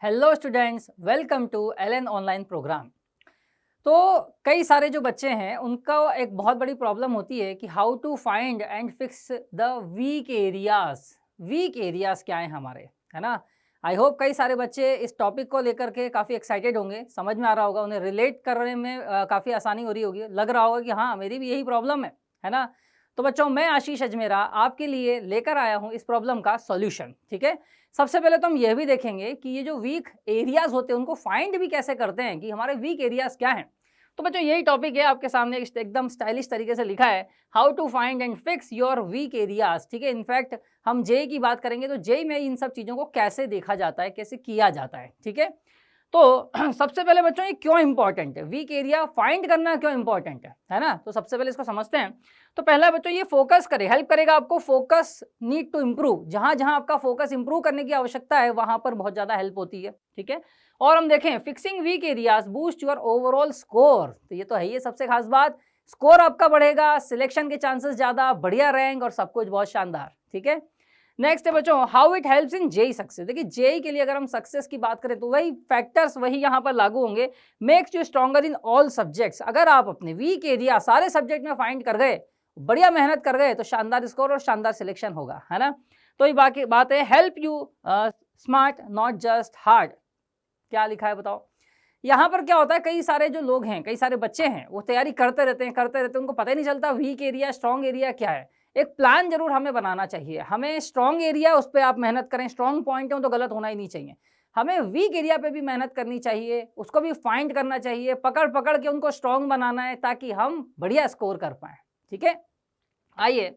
Hello students, welcome to LN online program. तो कई सारे जो बच्चे हैं उनका एक बहुत बड़ी प्रॉब्लम होती है कि how to find and fix the weak areas. Weak areas क्या है हमारे, है ना। आई होप कई सारे बच्चे इस टॉपिक को लेकर के काफ़ी एक्साइटेड होंगे, समझ में आ रहा होगा, उन्हें रिलेट करने में काफ़ी आसानी हो रही होगी, लग रहा होगा कि हाँ मेरी भी यही प्रॉब्लम है ना। तो बच्चों, मैं आशीष अजमेरा आपके लिए लेकर आया हूँ इस प्रॉब्लम का सॉल्यूशन। ठीक है, सबसे पहले तो हम यह भी देखेंगे कि ये जो वीक एरियाज होते हैं उनको फाइंड भी कैसे करते हैं, कि हमारे वीक एरियाज क्या हैं। तो बच्चों, यही टॉपिक है आपके सामने, एकदम स्टाइलिश तरीके से लिखा है, how to find and fix your weak areas. ठीक है, इनफैक्ट हम जेई की बात करेंगे तो जेई में इन सब चीज़ों को कैसे देखा जाता है, कैसे किया जाता है। ठीक है, तो सबसे पहले बच्चों, ये क्यों इंपॉर्टेंट है, वीक एरिया फाइंड करना क्यों इंपॉर्टेंट है ना। तो सबसे पहले इसको समझते हैं। तो पहला बच्चों, ये फोकस हेल्प करेगा आपको, फोकस नीड टू इम्प्रूव। जहां जहां आपका फोकस इंप्रूव करने की आवश्यकता है वहां पर बहुत ज्यादा हेल्प होती है। ठीक है, और हम देखें fixing weak areas boost your overall score. तो ये तो है ही सबसे खास बात, स्कोर आपका बढ़ेगा, सिलेक्शन के चांसेस ज्यादा, बढ़िया रैंक और सब कुछ बहुत शानदार। ठीक है, नेक्स्ट है बच्चों, how it helps in JEE success. देखिए, जेई के लिए अगर हम सक्सेस की बात करें तो वही फैक्टर्स वही यहाँ पर लागू होंगे। Makes you stronger in all subjects. अगर आप अपने वीक एरिया सारे सब्जेक्ट में फाइंड कर गए, बढ़िया मेहनत कर गए, तो शानदार स्कोर और शानदार सिलेक्शन होगा, है ना। तो ये बाकी बात है, help you smart not just hard. क्या लिखा है बताओ। यहाँ पर क्या होता है, कई सारे जो लोग हैं, कई सारे बच्चे हैं, वो तैयारी करते रहते हैं, उनको पता ही नहीं चलता वीक एरिया स्ट्रॉन्ग एरिया क्या है। एक प्लान जरूर हमें बनाना चाहिए, हमें स्ट्रॉन्ग एरिया उस पर आप मेहनत करें, स्ट्रॉन्ग पॉइंट हो तो गलत होना ही नहीं चाहिए। हमें वीक एरिया पे भी मेहनत करनी चाहिए, उसको भी फाइंड करना चाहिए, पकड़ पकड़ के उनको स्ट्रॉन्ग बनाना है ताकि हम बढ़िया स्कोर कर पाए। ठीक है, आइए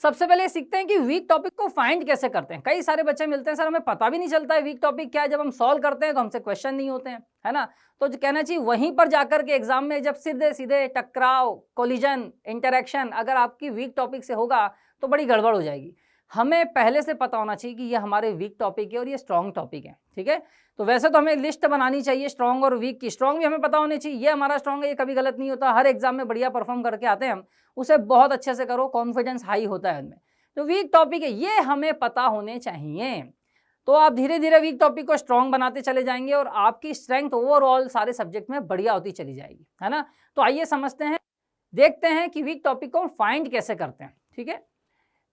सबसे पहले सीखते हैं कि वीक टॉपिक को फाइंड कैसे करते हैं। कई सारे बच्चे मिलते हैं, सर हमें पता भी नहीं चलता है वीक टॉपिक क्या है, जब हम सॉल्व करते हैं तो हमसे क्वेश्चन नहीं होते हैं, है ना। तो जो कहना चाहिए, वहीं पर जाकर के एग्जाम में जब सीधे सीधे टकराव, कोलिजन, इंटरेक्शन अगर आपकी वीक टॉपिक से होगा तो बड़ी गड़बड़ हो जाएगी। हमें पहले से पता होना चाहिए कि ये हमारे वीक टॉपिक है और ये स्ट्रॉन्ग टॉपिक है। ठीक है, तो वैसे तो हमें लिस्ट बनानी चाहिए स्ट्रॉन्ग और वीक की। स्ट्रॉन्ग भी हमें पता होनी चाहिए, ये हमारा स्ट्रॉन्ग है, ये कभी गलत नहीं होता, हर एग्जाम में बढ़िया परफॉर्म करके आते हैं हम, उसे बहुत अच्छे से करो, कॉन्फिडेंस हाई होता है उनमें। तो वीक टॉपिक है, ये हमें पता होने चाहिए। तो आप धीरे धीरे वीक टॉपिक को स्ट्रॉन्ग बनाते चले जाएंगे और आपकी स्ट्रेंथ ओवरऑल सारे सब्जेक्ट में बढ़िया होती चली जाएगी, है ना। तो आइए समझते हैं, देखते हैं कि वीक टॉपिक को फाइंड कैसे करते हैं। ठीक है,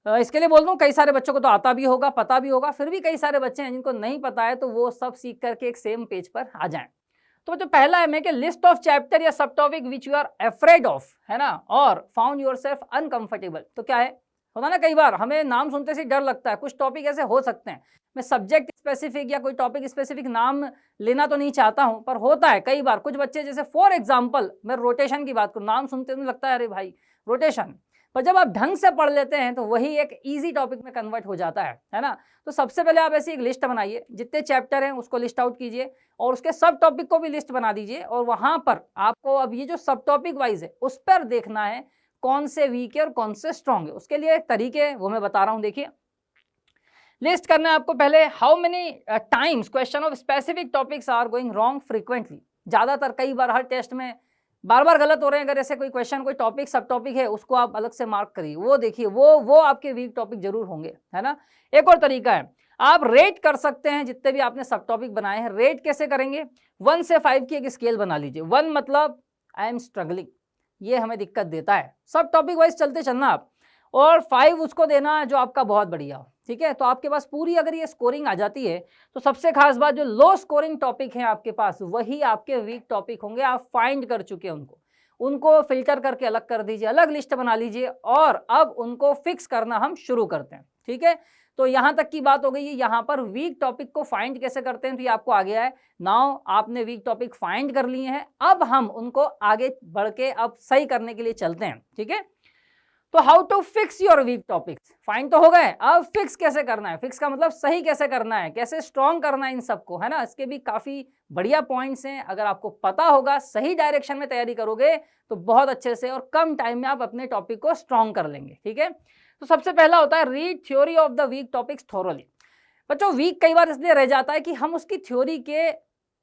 इसके लिए बोल दूं, कई सारे बच्चों को तो आता भी होगा, पता भी होगा, फिर भी कई सारे बच्चे हैं जिनको नहीं पता है, तो वो सब सीख करके एक सेम पेज पर आ जाएं। तो जो पहला है, make a list of chapter या सब topic which you are afraid of, है ना, और फाउंड योरसेल्फ अनकंफर्टेबल। तो क्या है, होता ना कई बार हमें नाम सुनते से डर लगता है, कुछ टॉपिक ऐसे हो सकते हैं, मैं सब्जेक्ट स्पेसिफिक या कोई टॉपिक स्पेसिफिक नाम लेना तो नहीं चाहता हूं, पर होता है कई बार कुछ बच्चे, जैसे फॉर एग्जांपल मैं रोटेशन की बात करूं, नाम सुनते हुए लगता है अरे भाई रोटेशन, पर जब आप ढंग से पढ़ लेते हैं तो वही एक इजी टॉपिक में कन्वर्ट हो जाता है ना। तो सबसे पहले आप ऐसी एक लिस्ट बनाइए, जितने चैप्टर हैं उसको लिस्ट आउट कीजिए और उसके सब टॉपिक को भी लिस्ट बना दीजिए, और वहां पर आपको अब ये जो सब टॉपिक वाइज है उस पर देखना है कौन से वीक है और कौन से स्ट्रॉन्ग है। उसके लिए एक तरीके है, वो मैं बता रहा हूं। देखिए, लिस्ट करना है आपको पहले, how many times question of specific topics are going wrong frequently. ज्यादातर कई बार हर टेस्ट में बार बार गलत हो रहे हैं, अगर ऐसे कोई क्वेश्चन, कोई टॉपिक सब टॉपिक है, उसको आप अलग से मार्क करिए, वो देखिए, वो आपके वीक टॉपिक जरूर होंगे, है ना। एक और तरीका है, आप रेट कर सकते हैं जितने भी आपने सब टॉपिक बनाए हैं। रेट कैसे करेंगे, 1 से 5 की एक स्केल बना लीजिए। 1 मतलब आई एम स्ट्रगलिंग, ये हमें दिक्कत देता है, सब टॉपिक वाइज चलते चलना आप, और 5 उसको देना जो आपका बहुत बढ़िया हो। ठीक है, तो आपके पास पूरी अगर ये स्कोरिंग आ जाती है, तो सबसे खास बात, जो लो स्कोरिंग टॉपिक है आपके पास वही आपके वीक टॉपिक होंगे। आप फाइंड कर चुके हैं उनको फिल्टर करके अलग कर दीजिए, अलग लिस्ट बना लीजिए, और अब उनको फिक्स करना हम शुरू करते हैं। ठीक है, तो यहां तक की बात हो गई है। यहां पर वीक टॉपिक को फाइंड कैसे करते हैं तो ये आपको आ गया है। नाउ आपने वीक टॉपिक फाइंड कर लिए हैं, अब हम उनको आगे बढ़ के अब सही करने के लिए चलते हैं। ठीक है, तो how to fix your weak topics, find तो हो गए, अब फिक्स कैसे करना है। फिक्स का मतलब सही कैसे करना है, कैसे स्ट्रॉन्ग करना है इन सबको, है ना। इसके भी काफी बढ़िया पॉइंट्स हैं, अगर आपको पता होगा, सही डायरेक्शन में तैयारी करोगे तो बहुत अच्छे से और कम टाइम में आप अपने टॉपिक को स्ट्रॉन्ग कर लेंगे। ठीक है, तो सबसे पहला होता है, read theory of the weak topics thoroughly. बच्चों, वीक कई बार इसलिए रह जाता है कि हम उसकी थ्योरी के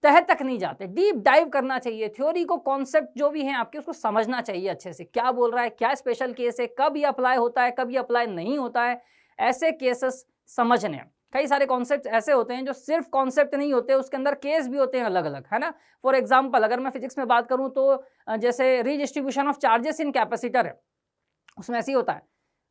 तह तक नहीं जाते, डीप डाइव करना चाहिए थ्योरी को, कॉन्सेप्ट जो भी हैं आपके उसको समझना चाहिए अच्छे से, क्या बोल रहा है, क्या स्पेशल केस है, कब ये अप्लाई होता है, कब ये अप्लाई नहीं होता है, ऐसे केसेस समझने हैं। कई सारे कॉन्सेप्ट ऐसे होते हैं जो सिर्फ कॉन्सेप्ट नहीं होते, उसके अंदर केस भी होते हैं अलग अलग, है ना। फॉर एग्जाम्पल अगर मैं फिजिक्स में बात करूं तो जैसे redistribution of charges in capacitor है, उसमें ऐसे ही होता है।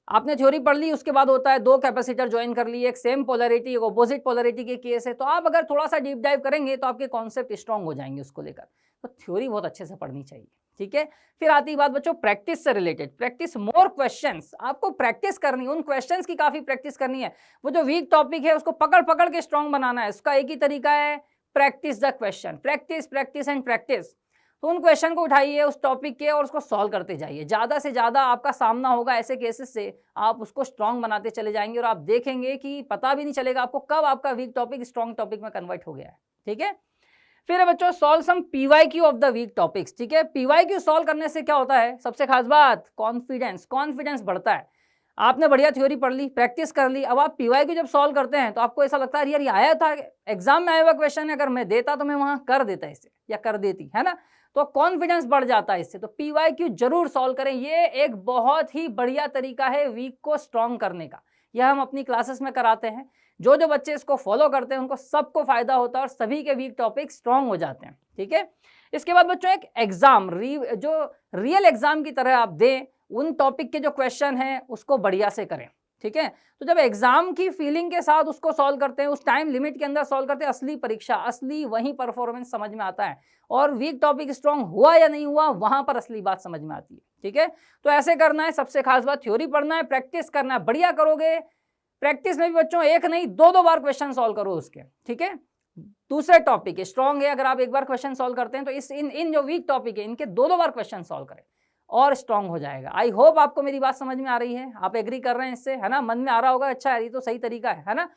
आपने थ्योरी पढ़ ली, उसके बाद होता है दो कैपेसिटर ज्वाइन कर लिए, एक सेम पोलैरिटी एक अपोजिट पोलैरिटी के केस है, तो आप अगर थोड़ा सा डीप डाइव करेंगे तो आपके कॉन्सेप्ट स्ट्रांग हो जाएंगे उसको लेकर। तो थ्योरी बहुत अच्छे से पढ़नी चाहिए, ठीक है। फिर आती है बात बच्चों प्रैक्टिस से रिलेटेड, प्रैक्टिस मोर क्वेश्चंस, आपको प्रैक्टिस करनी है, उन क्वेश्चंस की काफी प्रैक्टिस करनी है। वो जो वीक टॉपिक है उसको पकड़ पकड़ के स्ट्रांग बनाना है, उसका एक ही तरीका है, practice the question, practice practice and practice. तो उन क्वेश्चन को उठाइए उस टॉपिक के और उसको सॉल्व करते जाइए, ज़्यादा से ज़्यादा आपका सामना होगा ऐसे केसेस से, आप उसको स्ट्रांग बनाते चले जाएंगे और आप देखेंगे कि पता भी नहीं चलेगा आपको कब आपका वीक टॉपिक स्ट्रांग टॉपिक में कन्वर्ट हो गया है, ठीक है। फिर बच्चों solve some PYQ of the weak topics, ठीक है। पीवाईक्यू सॉल्व करने से क्या होता है, सबसे खास बात कॉन्फिडेंस, कॉन्फिडेंस बढ़ता है। आपने बढ़िया थ्योरी पढ़ ली, प्रैक्टिस कर ली, अब आप पीवाईक्यू जब सॉल्व करते हैं तो आपको ऐसा लगता है यार ये आया था एग्जाम में, आया हुआ क्वेश्चन है, अगर मैं देता तो मैं वहां कर देता इसे या कर देती, है ना। तो कॉन्फिडेंस बढ़ जाता है इससे। तो पीवाईक्यू जरूर सॉल्व करें, ये एक बहुत ही बढ़िया तरीका है वीक को स्ट्रांग करने का। यह हम अपनी क्लासेस में कराते हैं, जो जो बच्चे इसको फॉलो करते हैं उनको सबको फायदा होता है और सभी के वीक टॉपिक स्ट्रांग हो जाते हैं, ठीक है। इसके बाद बच्चों एक एग्जाम जो रियल एग्जाम की तरह आप दें, उन टॉपिक के जो क्वेश्चन हैं उसको बढ़िया से करें, ठीक है। तो जब एग्जाम की फीलिंग के साथ उसको सॉल्व करते हैं, उस टाइम लिमिट के अंदर सॉल्व करते हैं, असली परीक्षा, असली वही परफॉर्मेंस समझ में आता है और वीक टॉपिक स्ट्रांग हुआ या नहीं हुआ वहां पर असली बात समझ में आती है, ठीक है। तो ऐसे करना है, सबसे खास बात थ्योरी पढ़ना है, प्रैक्टिस करना है, बढ़िया करोगे। प्रैक्टिस में भी बच्चों एक नहीं दो बार क्वेश्चन सॉल्व करो उसके, ठीक है। दूसरे टॉपिक स्ट्रांग है, अगर आप एक बार क्वेश्चन सॉल्व करते हैं तो इन जो वीक टॉपिक है इनके दो बार क्वेश्चन सॉल्व करें और स्ट्रांग हो जाएगा। आई होप आपको मेरी बात समझ में आ रही है, आप एग्री कर रहे हैं इससे, है ना। मन में आ रहा होगा अच्छा ये तो सही तरीका है ना।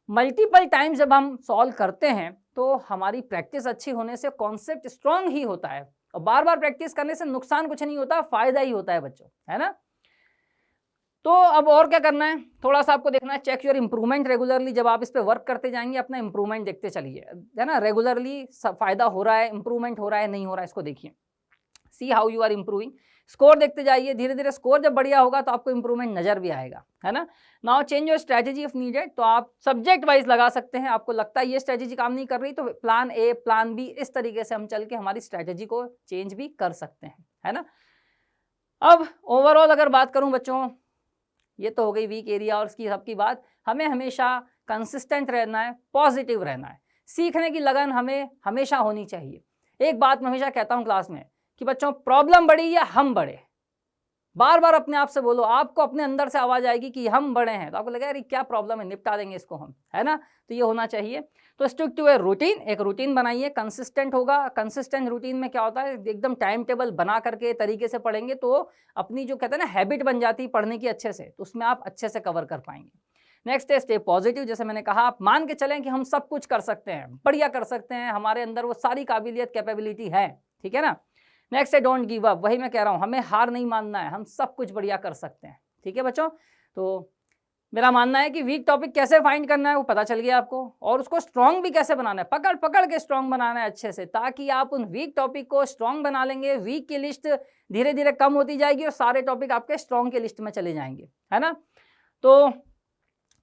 मल्टीपल टाइम जब हम सॉल्व करते हैं तो हमारी प्रैक्टिस अच्छी होने से कॉन्सेप्ट स्ट्रांग ही होता है और बार बार प्रैक्टिस करने से नुकसान कुछ नहीं होता, फायदा ही होता है बच्चों, है ना। तो अब और क्या करना है, थोड़ा सा आपको देखना है, चेक योर इंप्रूवमेंट रेगुलरली। जब आप इस पे वर्क करते जाएंगे अपना इंप्रूवमेंट देखते चलिए, है ना। रेगुलरली फायदा हो रहा है, इंप्रूवमेंट हो रहा है नहीं हो रहा है, इसको देखिए, see how you are improving. Score देखते जाइए, धीरे धीरे स्कोर जब बढ़िया होगा तो आपको इंप्रूवमेंट नजर भी आएगा, है ना। Now change your strategy if needed, तो आप सब्जेक्ट वाइज लगा सकते हैं। आपको लगता है ये स्ट्रेटेजी काम नहीं कर रही तो प्लान ए प्लान बी, इस तरीके से हम चल के हमारी स्ट्रेटेजी को चेंज भी कर सकते हैं, है ना। अब ओवरऑल अगर बात करूं बच्चों, ये तो हो गई वीक एरिया और उसकी सबकी बात। हमें हमेशा कंसिस्टेंट रहना है, पॉजिटिव रहना है, सीखने की लगन हमें हमेशा होनी चाहिए। एक बात मैं हमेशा कहता हूं क्लास में कि बच्चों प्रॉब्लम बड़ी या हम बड़े, बार बार अपने आप से बोलो, आपको अपने अंदर से आवाज आएगी कि हम बड़े हैं, तो आपको लगेगा अरे क्या प्रॉब्लम है, निपटा देंगे इसको हम, है ना। तो ये होना चाहिए। तो स्टिक टू ए रूटीन, एक रूटीन बनाइए, कंसिस्टेंट होगा। कंसिस्टेंट रूटीन में क्या होता है, एकदम टाइम टेबल बना करके तरीके से पढ़ेंगे तो अपनी जो कहते हैं ना हैबिट बन जाती है पढ़ने की अच्छे से, तो उसमें आप अच्छे से कवर कर पाएंगे। नेक्स्ट है स्टे पॉजिटिव, जैसे मैंने कहा आप मान के चलें कि हम सब कुछ कर सकते हैं, बढ़िया कर सकते हैं, हमारे अंदर वो सारी काबिलियत कैपेबिलिटी है, ठीक है ना। नेक्स्ट है डोंट गिव अप, वही मैं कह रहा हूँ, हमें हार नहीं मानना है, हम सब कुछ बढ़िया कर सकते हैं, ठीक है बच्चों। तो मेरा मानना है कि वीक टॉपिक कैसे फाइंड करना है वो पता चल गया आपको, और उसको स्ट्रांग भी कैसे बनाना है, पकड़ पकड़ के स्ट्रांग बनाना है अच्छे से, ताकि आप उन वीक टॉपिक को स्ट्रांग बना लेंगे। वीक की लिस्ट धीरे धीरे कम होती जाएगी और सारे टॉपिक आपके स्ट्रांग की लिस्ट में चले जाएंगे, है ना। तो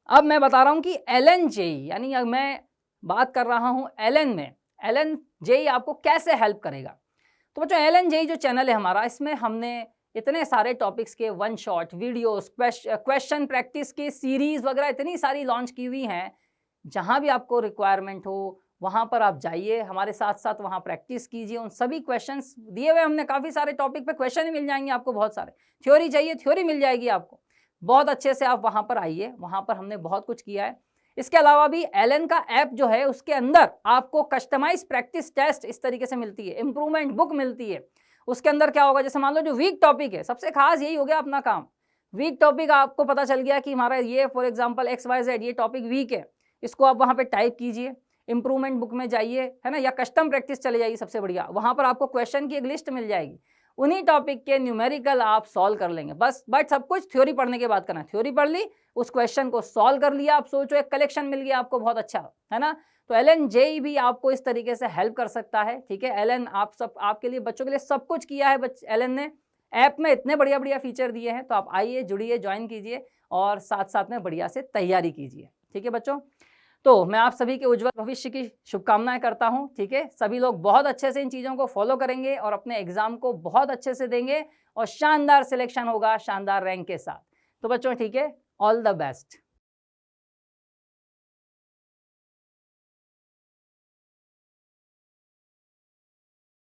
अब मैं बता रहा हूँ कि एलन जेई, यानी मैं बात कर रहा हूँ एलन में, एलन जेई आपको कैसे हेल्प करेगा। तो बच्चों एलन जेई जो चैनल है हमारा, इसमें हमने इतने सारे टॉपिक्स के one shot videos, question practice की सीरीज वगैरह इतनी सारी लॉन्च की हुई हैं। जहां भी आपको रिक्वायरमेंट हो वहां पर आप जाइए, हमारे साथ साथ वहां प्रैक्टिस कीजिए। उन सभी क्वेश्चंस दिए हुए हमने, काफ़ी सारे टॉपिक पे क्वेश्चन ही मिल जाएंगे आपको, बहुत सारे। थ्योरी चाहिए, थ्योरी मिल जाएगी आपको, बहुत अच्छे से आप वहां पर आइए, वहां पर हमने बहुत कुछ किया है। इसके अलावा भी एलन का ऐप जो है उसके अंदर आपको कस्टमाइज प्रैक्टिस टेस्ट इस तरीके से मिलती है, इंप्रूवमेंट बुक मिलती है। उसके अंदर क्या होगा, जैसे मान लो जो वीक टॉपिक है, सबसे खास यही हो गया अपना काम, वीक टॉपिक आपको पता चल गया कि हमारा ये फॉर एग्जांपल XYZ ये टॉपिक वीक है, इसको आप वहां पे टाइप कीजिए, इंप्रूवमेंट बुक में जाइए, है ना, या कस्टम प्रैक्टिस चले जाइए, सबसे बढ़िया वहां पर आपको क्वेश्चन की एक लिस्ट मिल जाएगी, उन्हीं टॉपिक के न्यूमेरिकल आप सॉल्व कर लेंगे बस। बट सब कुछ थ्योरी पढ़ने के बाद करना है, थ्योरी पढ़ ली, उस क्वेश्चन को सॉल्व कर लिया, आप सोचो एक कलेक्शन मिल गया आपको, बहुत अच्छा, है ना। तो एलन जेई भी आपको इस तरीके से हेल्प कर सकता है, ठीक है। एलन आप सब आपके लिए, बच्चों के लिए सब कुछ किया है एलन ने, ऐप में इतने बढ़िया बढ़िया फीचर दिए हैं। तो आप आइए, जुड़िए, ज्वाइन कीजिए और साथ साथ में बढ़िया से तैयारी कीजिए, ठीक है बच्चों। तो मैं आप सभी के उज्जवल भविष्य की शुभकामनाएँ करता हूँ, ठीक है? सभी लोग बहुत अच्छे से इन चीज़ों को फ़ॉलो करेंगे और अपने एग्ज़ाम को बहुत अच्छे से देंगे और शानदार सिलेक्शन होगा, शानदार रैंक के साथ। तो बच्चों ठीक है, ऑल द बेस्ट।